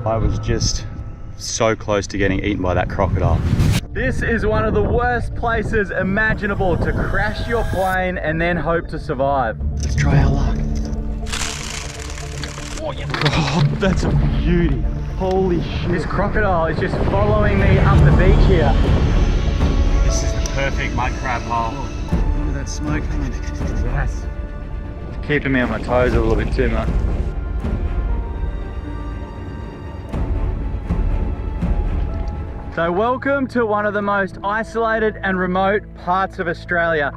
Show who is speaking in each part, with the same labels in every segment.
Speaker 1: I was just so close to getting eaten by that crocodile. This is one of the worst places imaginable to crash your plane and then hope to survive. Let's try our luck. Oh, yeah. Oh, that's a beauty. Holy shit. This crocodile is just following me up the beach here. This is the perfect mud crab hole. Look at that smoke coming. Yes. Keeping me on my toes a little bit too much. So welcome to one of the most isolated and remote parts of Australia.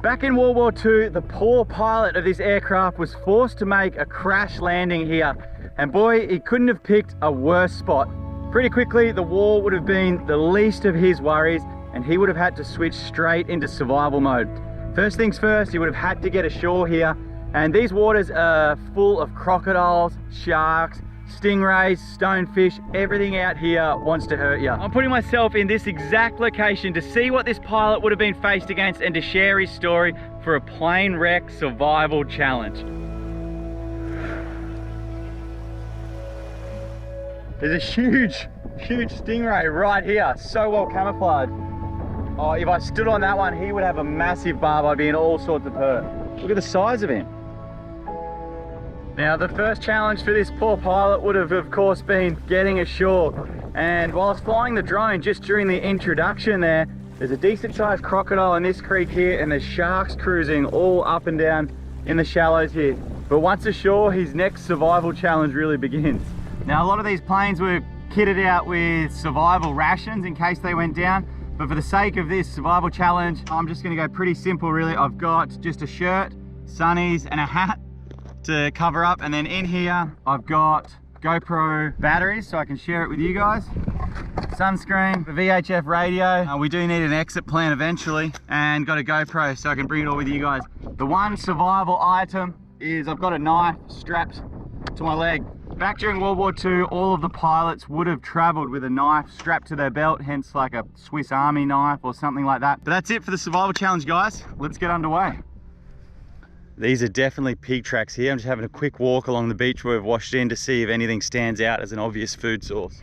Speaker 1: Back in World War II, the poor pilot of this aircraft was forced to make a crash landing here. And boy, he couldn't have picked a worse spot. Pretty quickly, the war would have been the least of his worries and he would have had to switch straight into survival mode. First things first, he would have had to get ashore here. And these waters are full of crocodiles, sharks, stingrays, stonefish, everything out here wants to hurt you. I'm putting myself in this exact location to see what this pilot would have been faced against and to share his story for a plane wreck survival challenge. There's a huge stingray right here, so well camouflaged. Oh, if I stood on that one, he would have a massive barb. I'd be in all sorts of hurt. Look at the size of him. Now, the first challenge for this poor pilot would have, of course, been getting ashore. And while I was flying the drone, just during the introduction there's a decent sized crocodile in this creek here, and there's sharks cruising all up and down in the shallows here. But once ashore, his next survival challenge really begins. Now, a lot of these planes were kitted out with survival rations in case they went down. But for the sake of this survival challenge, I'm just gonna go pretty simple, really. I've got just a shirt, sunnies, and a hat to cover up, and then in here I've got GoPro batteries so I can share it with you guys, sunscreen, the VHF radio, we do need an exit plan eventually, and got a GoPro so I can bring it all with you guys. The one survival item is I've got a knife strapped to my leg. Back during World War II, all of the pilots would have traveled with a knife strapped to their belt, hence like a Swiss Army knife or something like that. But that's it for the survival challenge, guys. Let's get underway. These are definitely pig tracks here. I'm just having a quick walk along the beach where we've washed in to see if anything stands out as an obvious food source.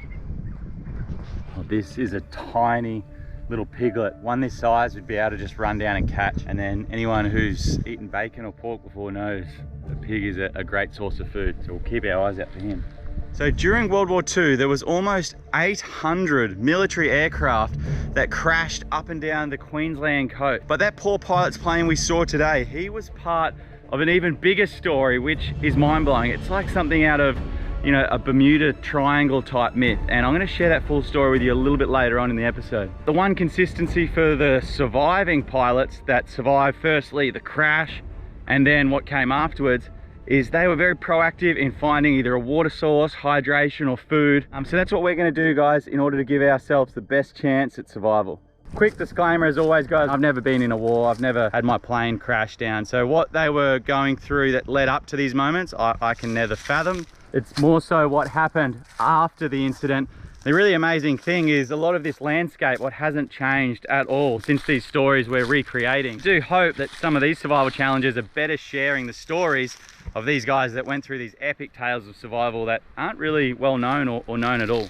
Speaker 1: Oh, this is a tiny little piglet. One this size would be able to just run down and catch. And then anyone who's eaten bacon or pork before knows a pig is a great source of food. So we'll keep our eyes out for him. So during World War II, there was almost 800 military aircraft that crashed up and down the Queensland coast. But that poor pilot's plane we saw today, he was part of an even bigger story, which is mind-blowing. It's like something out of, you know, a Bermuda Triangle type myth. And I'm gonna share that full story with you a little bit later on in the episode. The one consistency for the surviving pilots that survived, firstly, the crash, and then what came afterwards, is they were very proactive in finding either a water source, hydration, or food. So that's what we're gonna do, guys, in order to give ourselves the best chance at survival. Quick disclaimer as always, guys, I've never been in a war. I've never had my plane crash down. So what they were going through that led up to these moments, I can never fathom. It's more so what happened after the incident. The really amazing thing is a lot of this landscape, what hasn't changed at all since these stories we're recreating. I do hope that some of these survival challenges are better sharing the stories of these guys that went through these epic tales of survival that aren't really well known or known at all.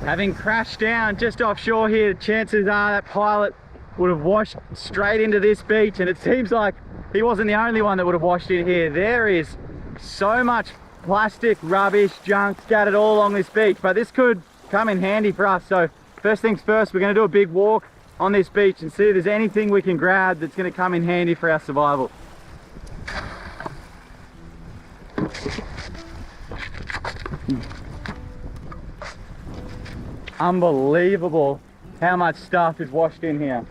Speaker 1: Having crashed down just offshore here, chances are that pilot would have washed straight into this beach, and it seems like he wasn't the only one that would have washed in here. There is so much plastic, rubbish, junk scattered all along this beach, but this could come in handy for us. So first things first, we're going to do a big walk on this beach and see if there's anything we can grab that's going to come in handy for our survival. Unbelievable how much stuff is washed in here.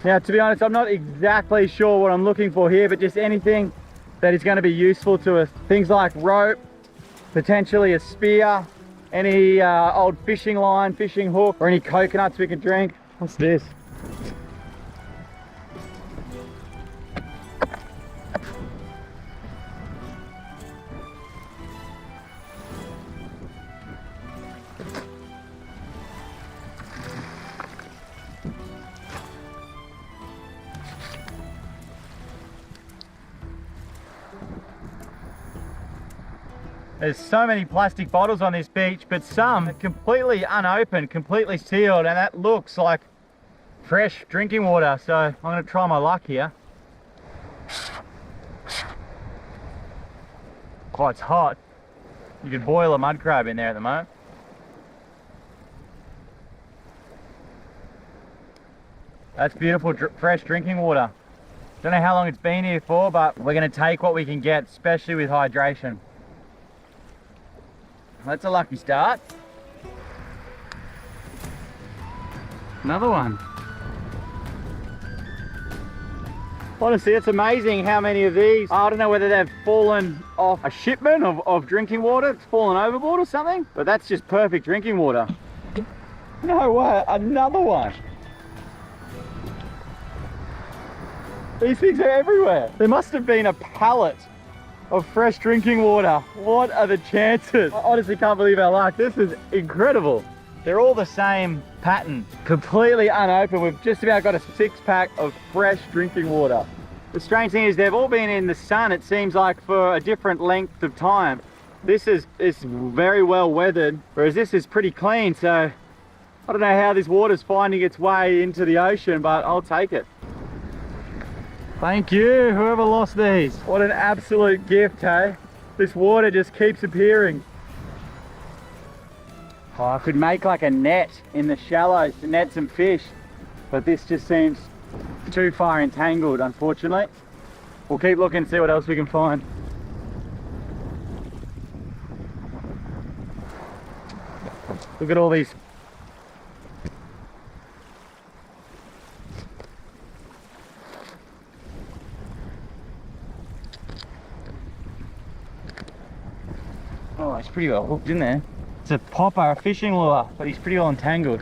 Speaker 1: Now, to be honest, I'm not exactly sure what I'm looking for here, but just anything that is going to be useful to us. Things like rope, potentially a spear, any old fishing line, fishing hook, or any coconuts we can drink. What's this? There's so many plastic bottles on this beach, but some are completely unopened, completely sealed, and that looks like fresh drinking water. So I'm gonna try my luck here. Oh, it's hot. You could boil a mud crab in there at the moment. That's beautiful, fresh drinking water. Don't know how long it's been here for, but we're gonna take what we can get, especially with hydration. That's a lucky start. Another one. Honestly, it's amazing how many of these, I don't know whether they've fallen off a shipment of drinking water, it's fallen overboard or something, but that's just perfect drinking water. No way, another one. These things are everywhere. There must have been a pallet of fresh drinking water. What are the chances? I honestly can't believe our luck. This is incredible. They're all the same pattern, completely unopened. We've just about got a 6-pack of fresh drinking water. The strange thing is they've all been in the sun, it seems like, for a different length of time. This is very well weathered, whereas this is pretty clean. So I don't know how this water's finding its way into the ocean, but I'll take it. Thank you, whoever lost these. What an absolute gift, hey? This water just keeps appearing. Oh, I could make like a net in the shallows to net some fish, but this just seems too far entangled, unfortunately. We'll keep looking and see what else we can find. Look at all these. Oh, it's pretty well hooked in there. It's a popper, a fishing lure, but he's pretty well entangled.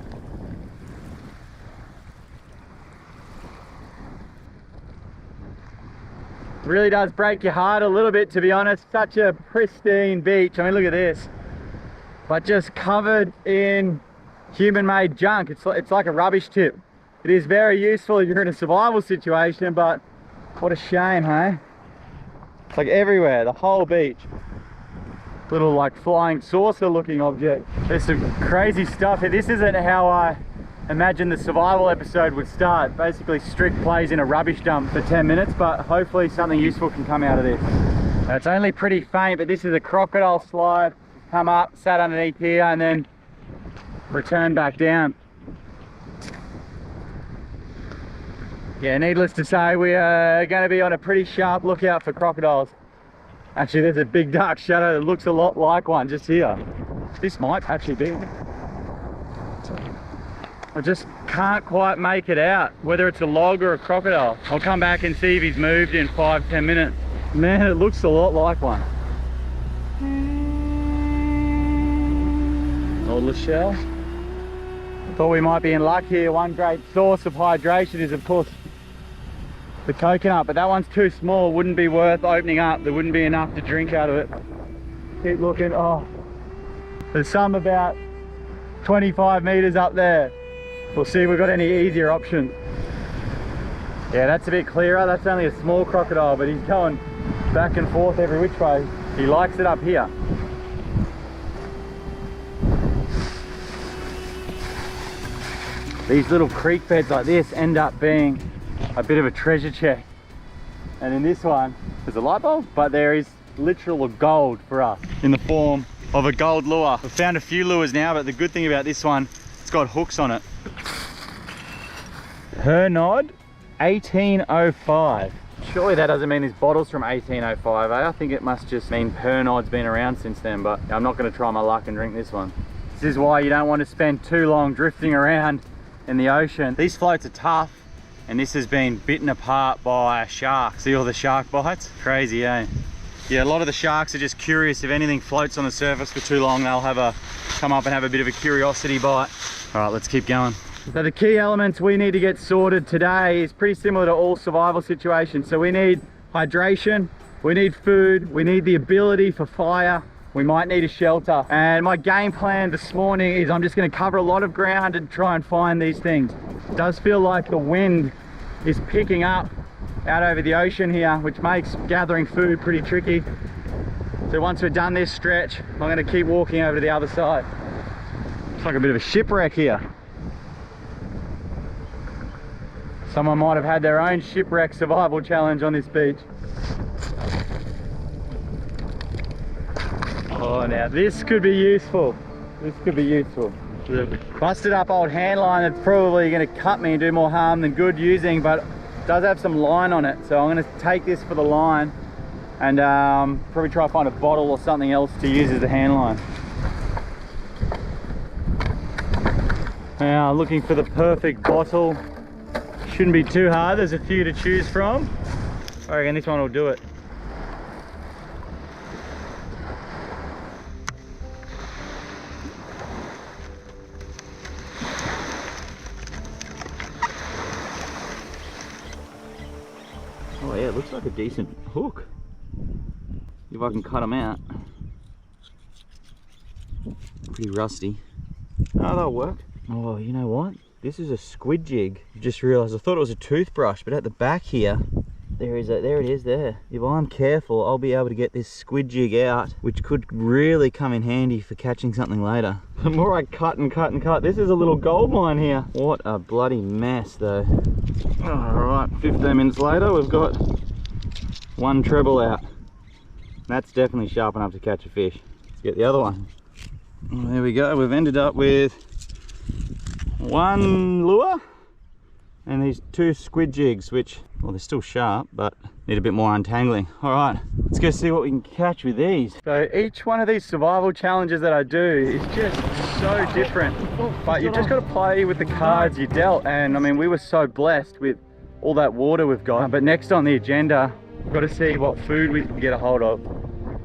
Speaker 1: It really does break your heart a little bit, to be honest. Such a pristine beach. I mean, look at this. But just covered in human-made junk. It's like a rubbish tip. It is very useful if you're in a survival situation, but what a shame, hey? It's like everywhere, the whole beach. Little like flying saucer looking object. There's some crazy stuff here. This isn't how I imagine the survival episode would start. Basically Strick plays in a rubbish dump for 10 minutes, but hopefully something useful can come out of this. Now, it's only pretty faint, but this is a crocodile slide. Come up, sat underneath here, and then return back down. Yeah, needless to say, we are going to be on a pretty sharp lookout for crocodiles. Actually, there's a big dark shadow that looks a lot like one just here. This might actually be. I just can't quite make it out, whether it's a log or a crocodile. I'll come back and see if he's moved in 5-10 minutes. Man, it looks a lot like one. Old shell. Thought we might be in luck here. One great source of hydration is, of course, the coconut, but that one's too small. Wouldn't be worth opening up. There wouldn't be enough to drink out of it. Keep looking. Oh, there's some about 25 meters up there. We'll see if we've got any easier options. Yeah, that's a bit clearer. That's only a small crocodile, but he's going back and forth every which way. He likes it up here. These little creek beds like this end up being a bit of a treasure chest. And in this one, there's a light bulb, but there is literal gold for us in the form of a gold lure. We've found a few lures now, but the good thing about this one, it's got hooks on it. Hernod 1805. Surely that doesn't mean this bottle's from 1805, eh? I think it must just mean Hernod's been around since then, but I'm not going to try my luck and drink this one. This is why you don't want to spend too long drifting around in the ocean. These floats are tough, and this has been bitten apart by a shark. See all the shark bites? Crazy, eh? Yeah, a lot of the sharks are just curious. If anything floats on the surface for too long, they'll come up and have a bit of a curiosity bite. All right, let's keep going. So the key elements we need to get sorted today is pretty similar to all survival situations. So we need hydration, we need food, we need the ability for fire, we might need a shelter. And my game plan this morning is I'm just going to cover a lot of ground and try and find these things. It does feel like the wind is picking up out over the ocean here, which makes gathering food pretty tricky. So once we're done this stretch, I'm gonna keep walking over to the other side. It's like a bit of a shipwreck here. Someone might have had their own shipwreck survival challenge on this beach. Oh, now this could be useful. This could be useful. Busted up old hand line that's probably going to cut me and do more harm than good using, but it does have some line on it. So I'm going to take this for the line and probably try to find a bottle or something else to use as the hand line. Now looking for the perfect bottle. Shouldn't be too hard, there's a few to choose from. I reckon this one will do it. Oh yeah, it looks like a decent hook. If I can cut them out. Pretty rusty. Oh, that'll work. Oh, you know what? This is a squid jig. Just realised I thought it was a toothbrush, but at the back here, there it is there. If I'm careful, I'll be able to get this squid jig out, which could really come in handy for catching something later. The more I cut and cut and cut, this is a little gold mine here. What a bloody mess though. Alright, 15 minutes later, we've got one treble out. That's definitely sharp enough to catch a fish. Let's get the other one. Oh, there we go, we've ended up with one lure and these two squid jigs, which, well, they're still sharp but need a bit more untangling. All right, let's go see what we can catch with these. So each one of these survival challenges that I do is just so different, but you've just got to play with the cards you dealt. And I mean, we were so blessed with all that water we've got, but next on the agenda, we've got to see what food we can get a hold of.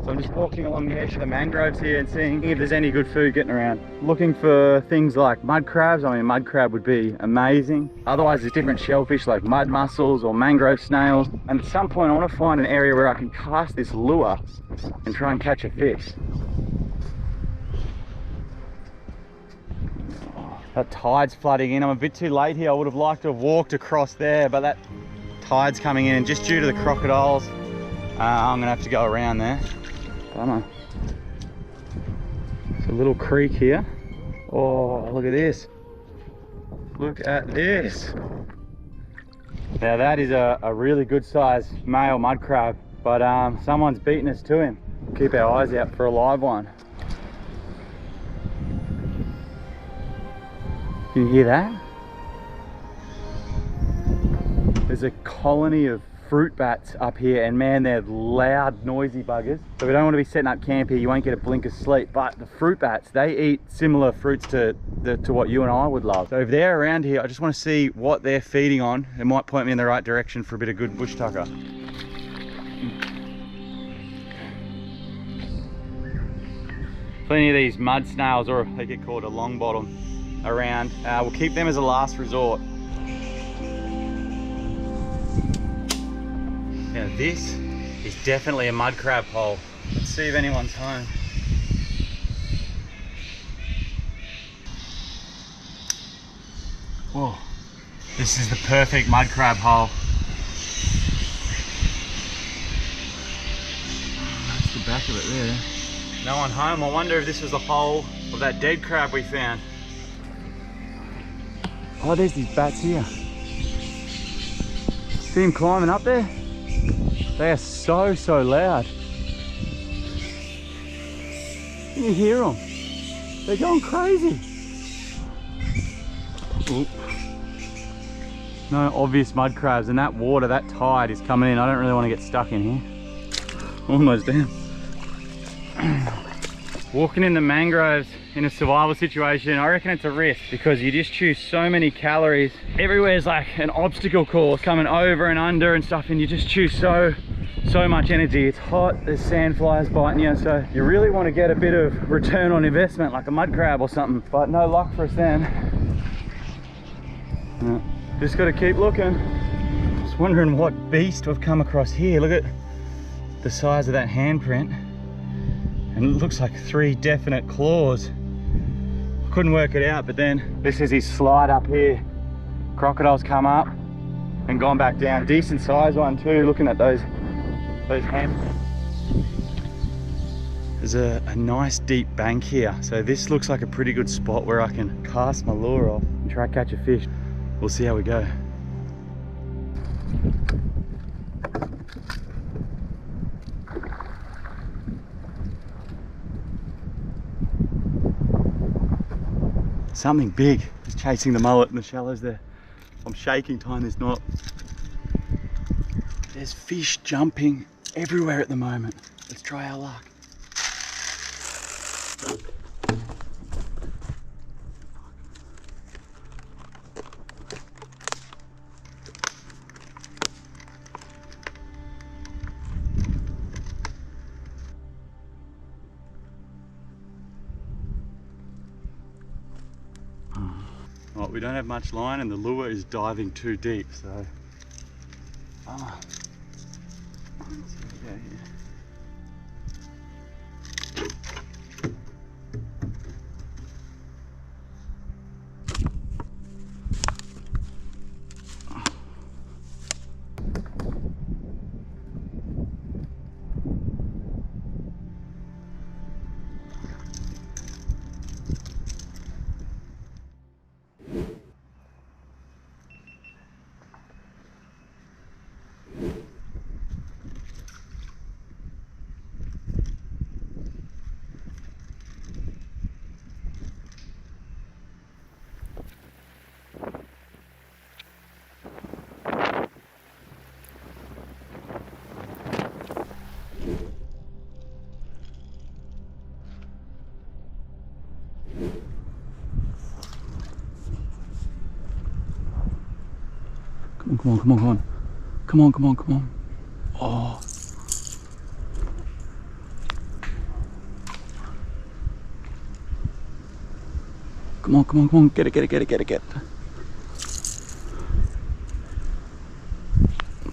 Speaker 1: So I'm just walking along the edge of the mangroves here and seeing if there's any good food getting around. Looking for things like mud crabs. I mean, mud crab would be amazing. Otherwise, there's different shellfish like mud mussels or mangrove snails. And at some point, I want to find an area where I can cast this lure and try and catch a fish. That tide's flooding in. I'm a bit too late here. I would have liked to have walked across there, but that tide's coming in, and just due to the crocodiles, I'm gonna have to go around there. Bummer. It's a little creek here. Oh, look at this. Look at this. Now that is a really good size male mud crab, but someone's beaten us to him. Keep our eyes out for a live one. Can you hear that? There's a colony of fruit bats up here, and man, they're loud, noisy buggers. So we don't want to be setting up camp here. You won't get a blink of sleep. But the fruit bats, they eat similar fruits to what you and I would love. So if they're around here, I just want to see what they're feeding on. It might point me in the right direction for a bit of good bush tucker. Plenty of these mud snails, or they get called a long bottom, around. We'll keep them as a last resort. Now this is definitely a mud crab hole. Let's see if anyone's home. Whoa, this is the perfect mud crab hole. That's the back of it there. No one home. I wonder if this was the hole of that dead crab we found. Oh, there's these bats here. See them climbing up there? They are so loud. Can you hear them? They're going crazy. Oop. No obvious mud crabs, and that water, that tide is coming in. I don't really want to get stuck in here. Almost down. Walking in the mangroves in a survival situation, I reckon it's a risk, because you just chew so many calories. Everywhere's like an obstacle course coming over and under and stuff, and you just chew so much energy. It's hot, there's sandflies biting you, so you really want to get a bit of return on investment like a mud crab or something, but no luck for us then. No, just got to keep looking. Just wondering what beast we've come across here. Look at the size of that handprint, and it looks like 3 definite claws. Couldn't work it out, but then this is his slide up here. Crocodile's come up and gone back down. Decent size one too, looking at those handprints. There's a nice deep bank here, so this looks like a pretty good spot where I can cast my lure off and try to catch a fish. We'll see how we go. Something big is chasing the mullet in the shallows there. I'm shaking tying this knot. There's fish jumping everywhere at the moment. Let's try our luck. Right, we don't have much line and the lure is diving too deep, so let's see what we go here. Come on, come on, come on. Come on, come on, come on. Oh. Come on, come on, come on. Get it, get it, get it, get it, get it.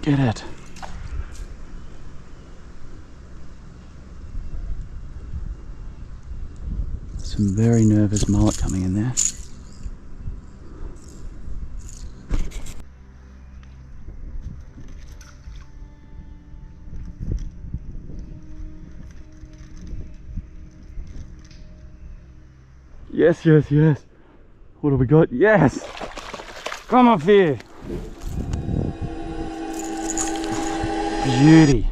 Speaker 1: Get it. Some very nervous mullet coming in there. Yes, yes, yes. What have we got? Yes! Come up here. Beauty.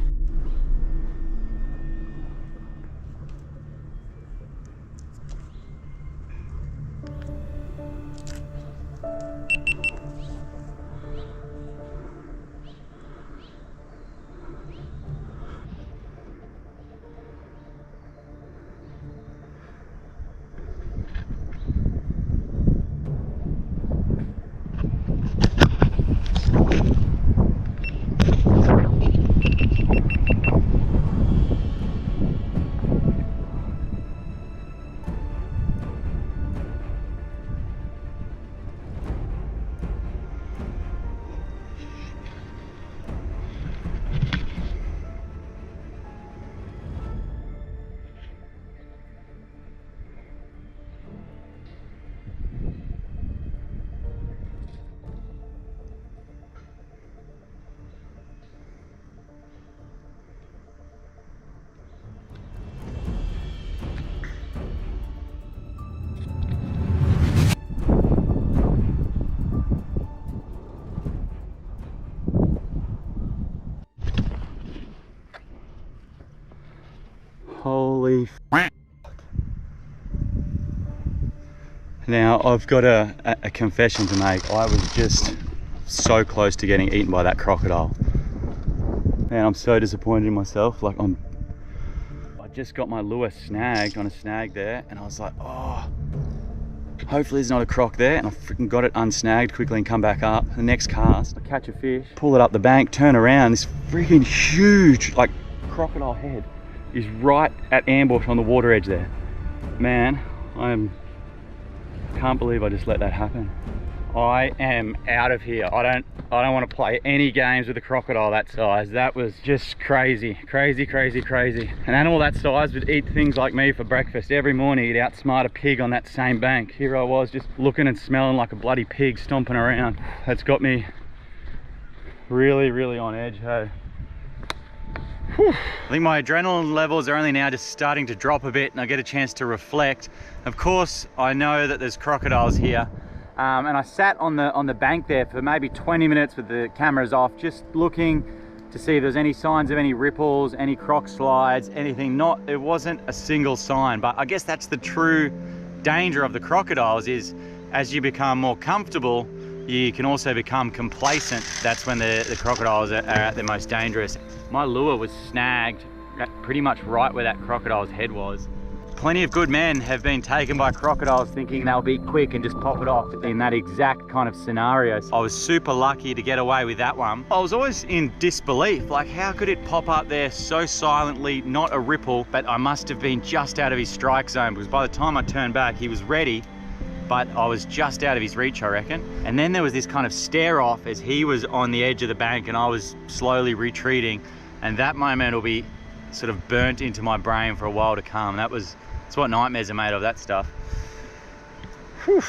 Speaker 1: Holy f***. Now I've got a confession to make. I was just so close to getting eaten by that crocodile. Man, I'm so disappointed in myself. Like I just got my lure snagged on a snag there and I was like, oh, hopefully there's not a croc there, and I freaking got it unsnagged quickly and come back up. The next cast, I catch a fish, pull it up the bank, turn around, this freaking huge like crocodile head is right at ambush on the water edge there. Man, can't believe I just let that happen. I am out of here. I don't want to play any games with a crocodile that size. That was just crazy, crazy, crazy, crazy. An animal that size would eat things like me for breakfast every morning. He'd outsmart a pig on that same bank. Here I was just looking and smelling like a bloody pig stomping around. That's got me really, really on edge, hey. I think my adrenaline levels are only now just starting to drop a bit and I get a chance to reflect. Of course, I know that there's crocodiles here. And I sat on the bank there for maybe 20 minutes with the cameras off, just looking to see if there's any signs of any ripples, any croc slides, anything. It wasn't a single sign, but I guess that's the true danger of the crocodiles, is as you become more comfortable, you can also become complacent. That's when the crocodiles are at their most dangerous. My lure was snagged pretty much right where that crocodile's head was. Plenty of good men have been taken by crocodiles thinking they'll be quick and just pop it off in that exact kind of scenario. I was super lucky to get away with that one. I was always in disbelief, like how could it pop up there so silently, not a ripple, but I must have been just out of his strike zone, because by the time I turned back, he was ready, but I was just out of his reach, I reckon. And then there was this kind of stare off as he was on the edge of the bank and I was slowly retreating. And that moment will be sort of burnt into my brain for a while to come. That's what nightmares are made of, that stuff. Whew.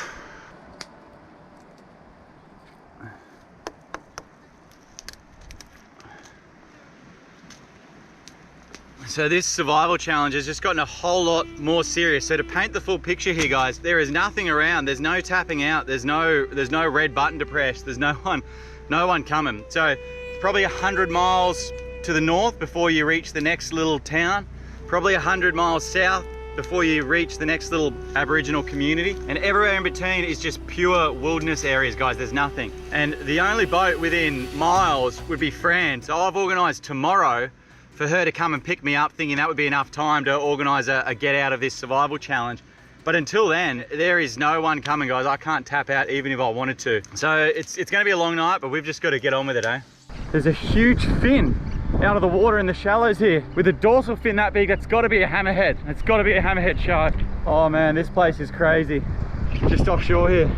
Speaker 1: So this survival challenge has just gotten a whole lot more serious. So to paint the full picture here, guys, there is nothing around. There's no tapping out. There's no red button to press. There's no one coming. So it's probably 100 miles to the north before you reach the next little town. Probably 100 miles south before you reach the next little Aboriginal community. And everywhere in between is just pure wilderness areas, guys. There's nothing. And the only boat within miles would be Fran. So I've organised tomorrow for her to come and pick me up, thinking that would be enough time to organise a get out of this survival challenge. But until then, there is no one coming, guys. I can't tap out even if I wanted to. So it's gonna be a long night, but we've just got to get on with it, eh? There's a huge fin out of the water in the shallows here. With a dorsal fin that big, that's got to be a hammerhead. It's got to be a hammerhead shark. Oh man, this place is crazy. Just offshore here.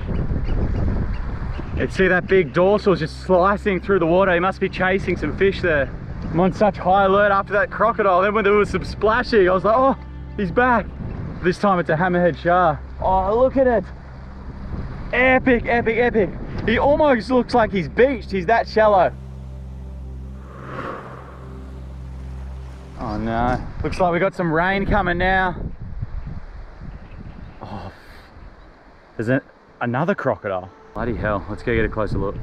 Speaker 1: You see that big dorsal just slicing through the water. He must be chasing some fish there. I'm on such high alert after that crocodile. Then when there was some splashing, I was like, oh, he's back. This time it's a hammerhead shark. Oh, look at it. Epic, epic, epic. He almost looks like he's beached. He's that shallow. Oh no, looks like we got some rain coming now. Oh, there's another crocodile. Bloody hell, let's go get a closer look.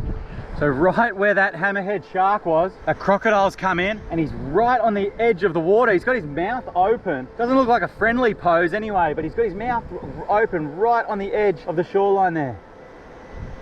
Speaker 1: So right where that hammerhead shark was, a crocodile's come in and he's right on the edge of the water. He's got his mouth open. Doesn't look like a friendly pose anyway, but he's got his mouth open right on the edge of the shoreline there.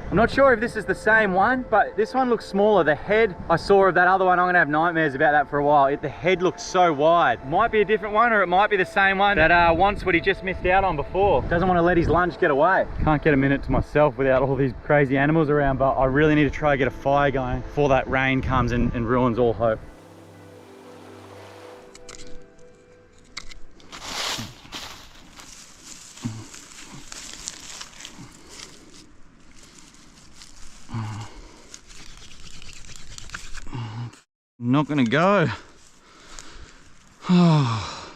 Speaker 1: I'm not sure if this is the same one, but this one looks smaller. The head I saw of that other one, I'm gonna have nightmares about that for a while. The head looked so wide. Might be a different one, or it might be the same one that wants what he just missed out on before. Doesn't want to let his lunch get away. Can't get a minute to myself without all these crazy animals around, but I really need to try to get a fire going before that rain comes and ruins all hope. Not gonna go. Oh.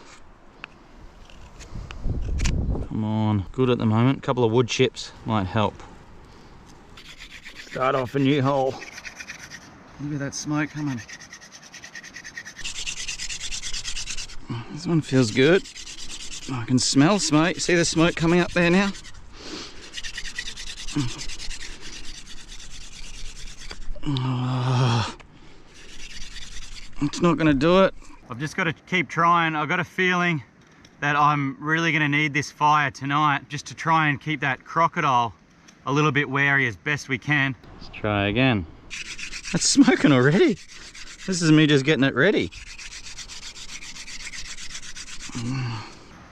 Speaker 1: Come on, good at the moment. A couple of wood chips might help. Start off a new hole. Look at that smoke coming. This one feels good. I can smell smoke. See the smoke coming up there now? Oh. It's not going to do it. I've just got to keep trying. I've got a feeling that I'm really going to need this fire tonight just to try and keep that crocodile a little bit wary as best we can. Let's try again. That's smoking already. This is me just getting it ready.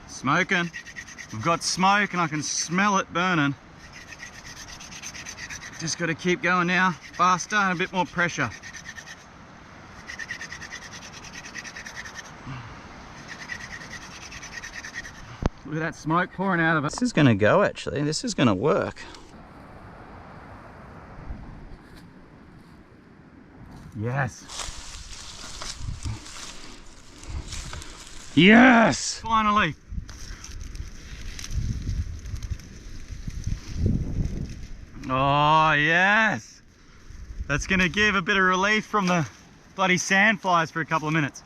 Speaker 1: Smoking. We've got smoke and I can smell it burning. Just got to keep going now. Faster and a bit more pressure. Look at that smoke pouring out of it. This is going to go actually. This is going to work. Yes. Yes! Finally. Oh, yes. That's going to give a bit of relief from the bloody sandflies for a couple of minutes.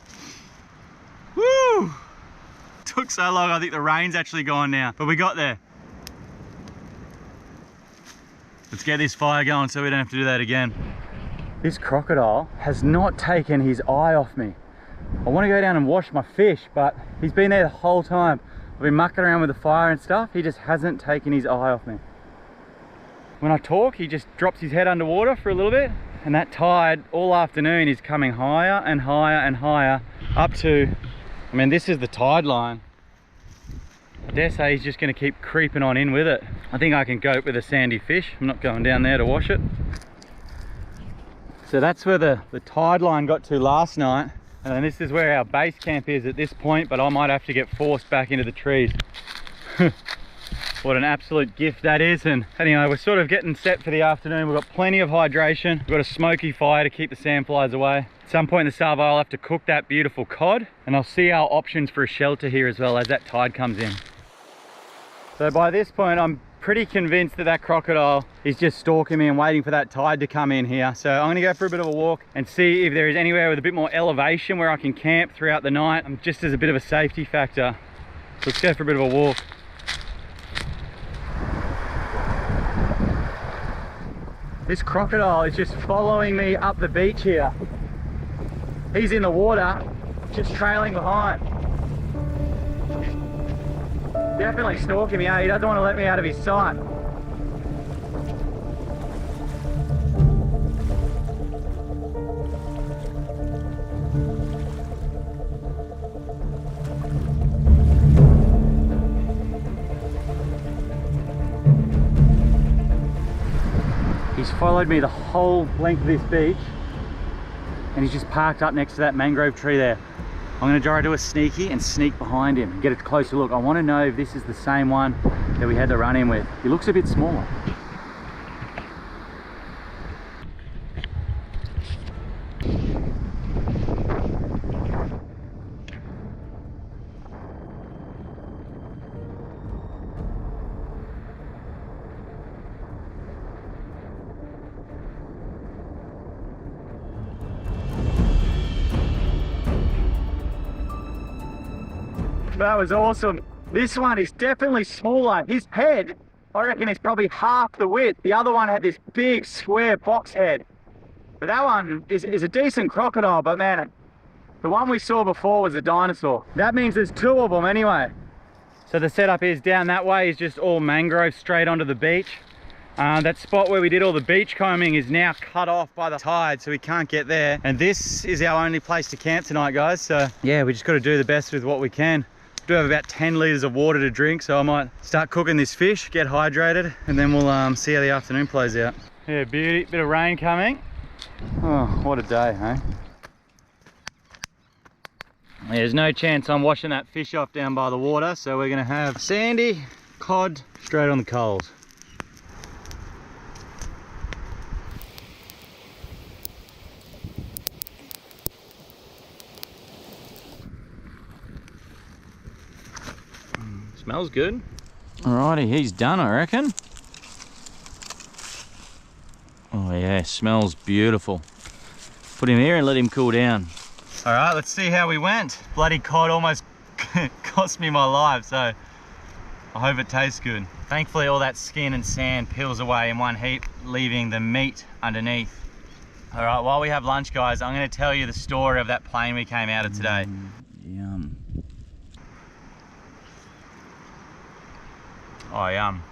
Speaker 1: took so long. I think the rain's actually gone now, but we got there. Let's get this fire going so we don't have to do that again. This crocodile has not taken his eye off me. I want to go down and wash my fish, but he's been there the whole time. I've been mucking around with the fire and stuff. He just hasn't taken his eye off me. When I talk, he just drops his head underwater for a little bit, and that tide all afternoon is coming higher and higher and higher up to, I mean, this is the tide line. I dare say he's just going to keep creeping on in with it. I think I can cope with a sandy fish. I'm not going down there to wash it. So that's where the tide line got to last night. And then this is where our base camp is at this point, but I might have to get forced back into the trees. What an absolute gift that is. And anyway, we're sort of getting set for the afternoon. We've got plenty of hydration. We've got a smoky fire to keep the sandflies away. At some point in the salvo, I'll have to cook that beautiful cod, and I'll see our options for a shelter here as well as that tide comes in. So by this point, I'm pretty convinced that that crocodile is just stalking me and waiting for that tide to come in here. So I'm gonna go for a bit of a walk and see if there is anywhere with a bit more elevation where I can camp throughout the night, just as a bit of a safety factor. So let's go for a bit of a walk. This crocodile is just following me up the beach here. He's in the water, just trailing behind. Definitely stalking me out. He doesn't want to let me out of his sight. He's followed me the whole length of this beach, and he's just parked up next to that mangrove tree there. I'm going to try to do a sneaky and sneak behind him and get a closer look. I want to know if this is the same one that we had the run in with. He looks a bit smaller. That was awesome. This one is definitely smaller. His head, I reckon, is probably half the width. The other one had this big square box head. But that one is a decent crocodile, but man, the one we saw before was a dinosaur. That means there's two of them anyway. So the setup is down that way is just all mangrove straight onto the beach. That spot where we did all the beach combing is now cut off by the tide, so we can't get there. And this is our only place to camp tonight, guys. So yeah, we just got to do the best with what we can. Do have about 10 litres of water to drink, so I might start cooking this fish, get hydrated, and then we'll see how the afternoon plays out. Yeah, beauty, bit of rain coming. Oh, what a day, hey? There's no chance I'm washing that fish off down by the water, so we're gonna have sandy cod straight on the coals. Smells good. Alrighty, he's done, I reckon. Oh yeah, smells beautiful. Put him here and let him cool down. Alright, let's see how we went. Bloody cod almost cost me my life, so I hope it tastes good. Thankfully all that skin and sand peels away in one heap, leaving the meat underneath. Alright, while we have lunch, guys, I'm going to tell you the story of that plane we came out of today. Yum. Oh, yum.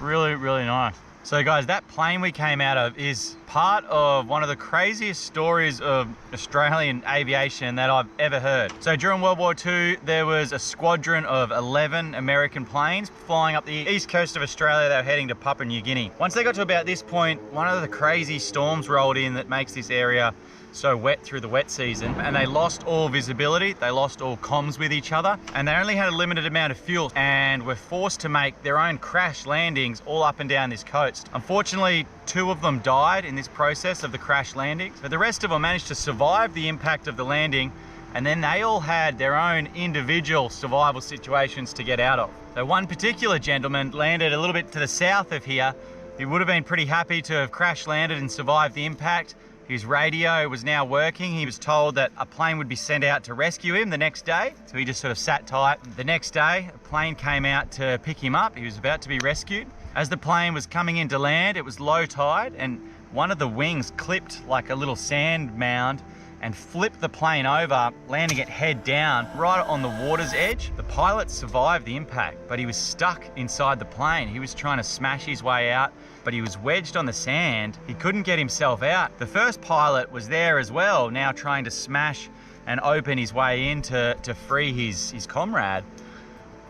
Speaker 1: Really, really nice. So guys, that plane we came out of is part of one of the craziest stories of Australian aviation that I've ever heard. So during World War II, there was a squadron of 11 American planes flying up the east coast of Australia. They were heading to Papua New Guinea. Once they got to about this point, one of the crazy storms rolled in that makes this area so wet through the wet season, and they lost all visibility, they lost all comms with each other, and they only had a limited amount of fuel and were forced to make their own crash landings all up and down this coast. Unfortunately, 2 of them died in this process of the crash landings, but the rest of them managed to survive the impact of the landing, and then they all had their own individual survival situations to get out of. So one particular gentleman landed a little bit to the south of here. He would have been pretty happy to have crash landed and survived the impact, His radio was now working. He was told that a plane would be sent out to rescue him the next day. So he just sort of sat tight. The next day, a plane came out to pick him up. He was about to be rescued. As the plane was coming into land, it was low tide, and one of the wings clipped like a little sand mound and flipped the plane over, landing it head down right on the water's edge. The pilot survived the impact, but he was stuck inside the plane. He was trying to smash his way out, but he was wedged on the sand. He couldn't get himself out. The first pilot was there as well, now trying to smash and open his way in to free his comrade.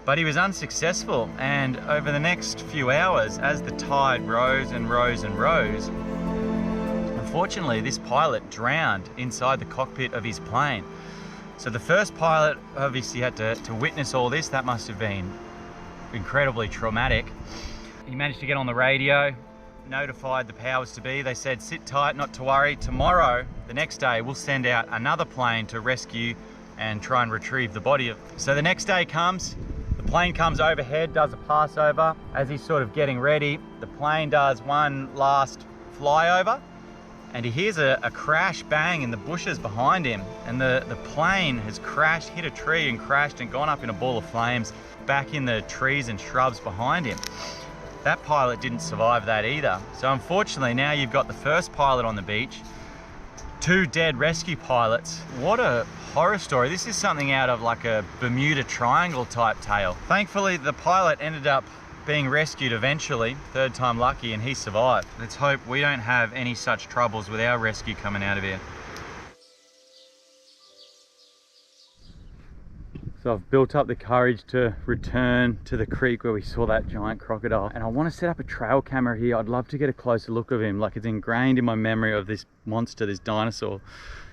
Speaker 1: But he was unsuccessful, and over the next few hours, as the tide rose and rose and rose, unfortunately, this pilot drowned inside the cockpit of his plane. So the first pilot obviously had to witness all this. That must have been incredibly traumatic. He managed to get on the radio, notified the powers to be. They said, sit tight, not to worry. Tomorrow, the next day, we'll send out another plane to rescue and try and retrieve the body. So the next day comes, the plane comes overhead, does a passover. As he's sort of getting ready, the plane does one last flyover, and he hears a crash bang in the bushes behind him, and the plane has crashed, hit a tree and crashed and gone up in a ball of flames back in the trees and shrubs behind him. That pilot didn't survive that either. So unfortunately, now you've got the first pilot on the beach, 2 dead rescue pilots. What a horror story. This is something out of like a Bermuda Triangle type tale. Thankfully, the pilot ended up being rescued eventually, 3rd time lucky, and he survived. Let's hope we don't have any such troubles with our rescue coming out of here. So I've built up the courage to return to the creek where we saw that giant crocodile, and I want to set up a trail camera here. I'd love to get a closer look of him. Like, it's ingrained in my memory of this monster, this dinosaur.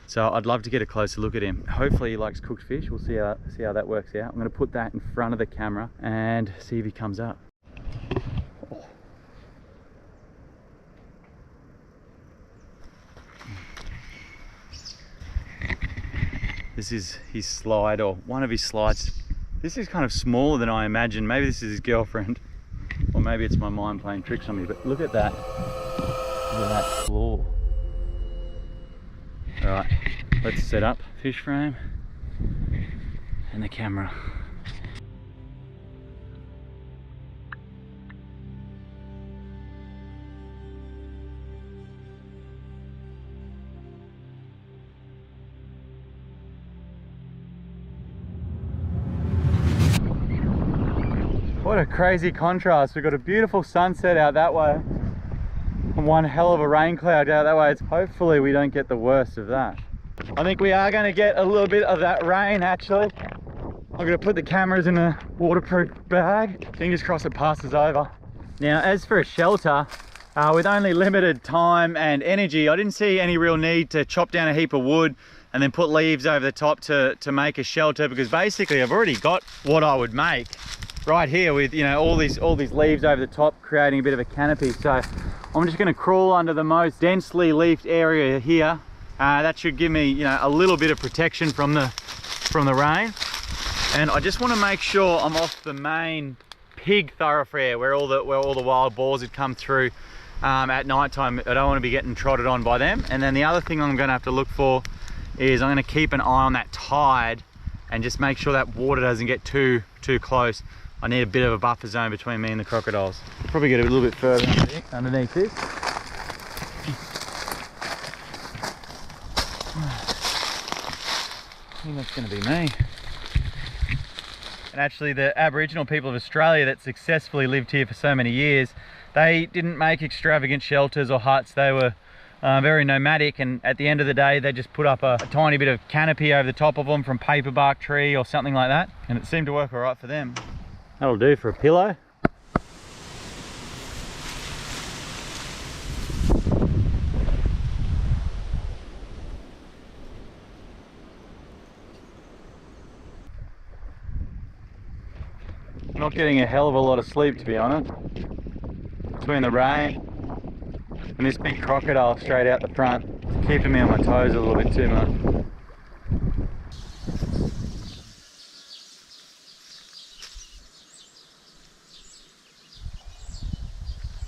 Speaker 1: So I'd love to get a closer look at him. Hopefully he likes cooked fish. We'll see how that works out. I'm going to put that in front of the camera and see if he comes up. Oh. This is his slide, or one of his slides. This is kind of smaller than I imagined. Maybe this is his girlfriend, or maybe it's my mind playing tricks on me, but look at that. Look at that claw. All right, let's set up fish frame and the camera. What a crazy contrast. We've got a beautiful sunset out that way and one hell of a rain cloud out that way. Hopefully we don't get the worst of that. I think we are going to get a little bit of that rain actually. I'm going to put the cameras in a waterproof bag. Fingers crossed it passes over. Now, as for a shelter, with only limited time and energy, I didn't see any real need to chop down a heap of wood and then put leaves over the top to make a shelter, because basically I've already got what I would make right here with, you know, all these leaves over the top, creating a bit of a canopy. So I'm just going to crawl under the most densely leafed area here. That should give me, you know, a little bit of protection from the rain. And I just want to make sure I'm off the main pig thoroughfare where all the wild boars had come through at night time. I don't want to be getting trotted on by them. And then the other thing I'm going to have to look for is I'm going to keep an eye on that tide and just make sure that water doesn't get too close. I need a bit of a buffer zone between me and the crocodiles. Probably get a little bit further underneath this. I think that's going to be me. And actually, the Aboriginal people of Australia that successfully lived here for so many years, they didn't make extravagant shelters or huts. They were very nomadic, and at the end of the day they just put up a tiny bit of canopy over the top of them from paper bark tree or something like that, and it seemed to work all right for them. That'll do for a pillow. Not getting a hell of a lot of sleep, to be honest, between the rain and this big crocodile straight out the front. It's keeping me on my toes a little bit too much.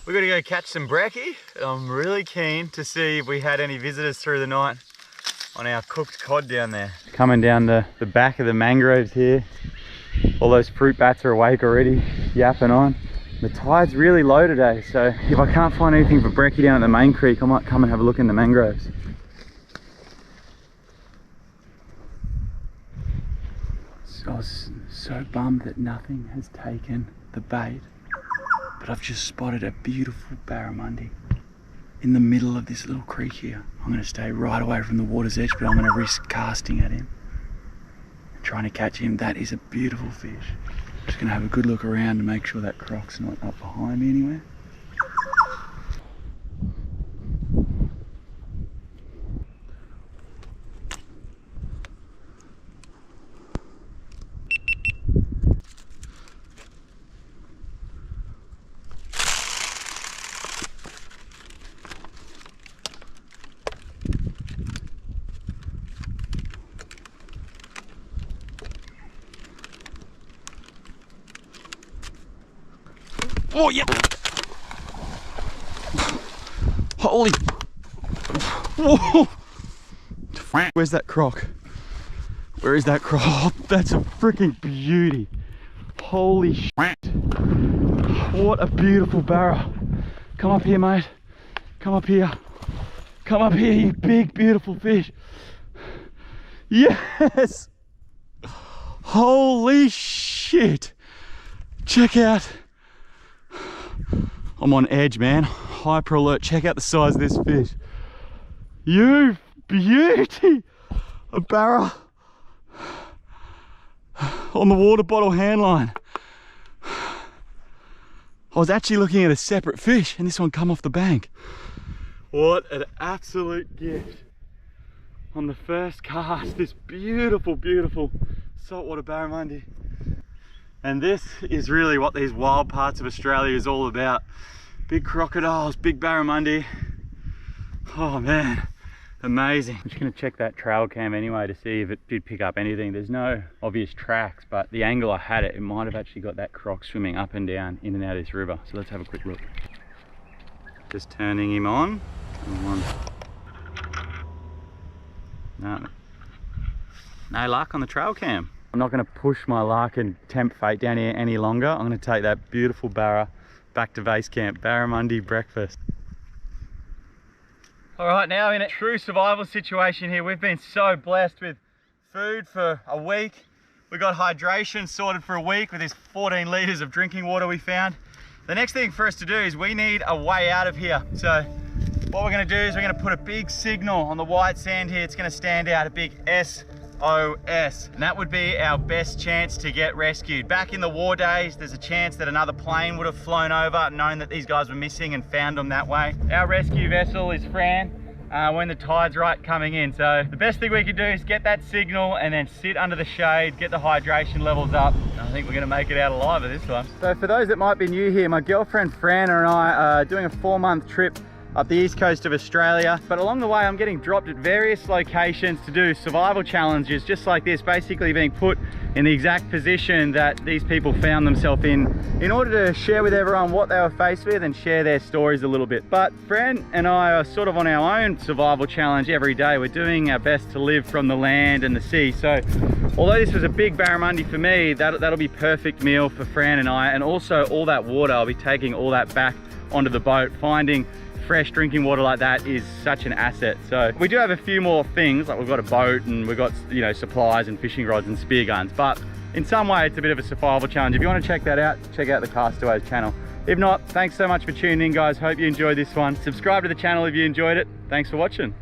Speaker 1: We're gonna go catch some brekkie. I'm really keen to see if we had any visitors through the night on our cooked cod down there. Coming down the back of the mangroves here. All those fruit bats are awake already, yapping on. The tide's really low today, so if I can't find anything for brekkie down at the main creek, I might come and have a look in the mangroves. So I was so bummed that nothing has taken the bait, but I've just spotted a beautiful barramundi in the middle of this little creek here. I'm going to stay right away from the water's edge, but I'm going to risk casting at him and trying to catch him. That is a beautiful fish. Just going to have a good look around to make sure that croc's not up behind me anywhere. Oh yeah! Holy! Whoa! Where's that croc? Where is that croc? Oh, that's a freaking beauty! Holy shit! What a beautiful barra! Come up here, mate. Come up here. Come up here, you big, beautiful fish. Yes! Holy shit! Check out. I'm on edge, man. Hyper alert. Check out the size of this fish. You beauty! A barra on the water bottle hand line. I was actually looking at a separate fish and this one come off the bank. What an absolute gift. On the first cast, this beautiful, beautiful saltwater barramundi. And this is really what these wild parts of Australia is all about. Big crocodiles, big barramundi. Oh man, amazing. I'm just gonna check that trail cam anyway to see if it did pick up anything. There's no obvious tracks, but the angle I had it might have actually got that croc swimming up and down, in and out of this river. So let's have a quick look. Just turning him on. No luck on the trail cam. I'm not going to push my luck and tempt fate down here any longer. I'm going to take that beautiful barra back to base camp. Barramundi breakfast. All right, now in a true survival situation here. We've been so blessed with food for a week. We got hydration sorted for a week with this 14 litres of drinking water we found. The next thing for us to do is we need a way out of here. So what we're going to do is we're going to put a big signal on the white sand here. It's going to stand out a big SOS, and that would be our best chance to get rescued. Back in the war days, there's a chance that another plane would have flown over, known that these guys were missing, and found them that way. Our rescue vessel is Fran when the tide's right coming in. So the best thing we could do is get that signal and then sit under the shade, get the hydration levels up. I think we're gonna make it out alive at this time. So for those that might be new here, my girlfriend Fran and I are doing a 4-month trip up the east coast of Australia, but along the way I'm getting dropped at various locations to do survival challenges just like this, basically being put in the exact position that these people found themselves in order to share with everyone what they were faced with and share their stories a little bit. But Fran and I are sort of on our own survival challenge every day. We're doing our best to live from the land and the sea. So although this was a big barramundi for me, that'll be perfect meal for Fran and I, and also all that water, I'll be taking all that back onto the boat. Finding fresh drinking water like that is such an asset. So we do have a few more things, like we've got a boat and we've got, you know, supplies and fishing rods and spear guns, but in some way it's a bit of a survival challenge. If you want to check that out, check out the Castaways channel. If not, thanks so much for tuning in, guys. Hope you enjoyed this one. Subscribe to the channel if you enjoyed it. Thanks for watching.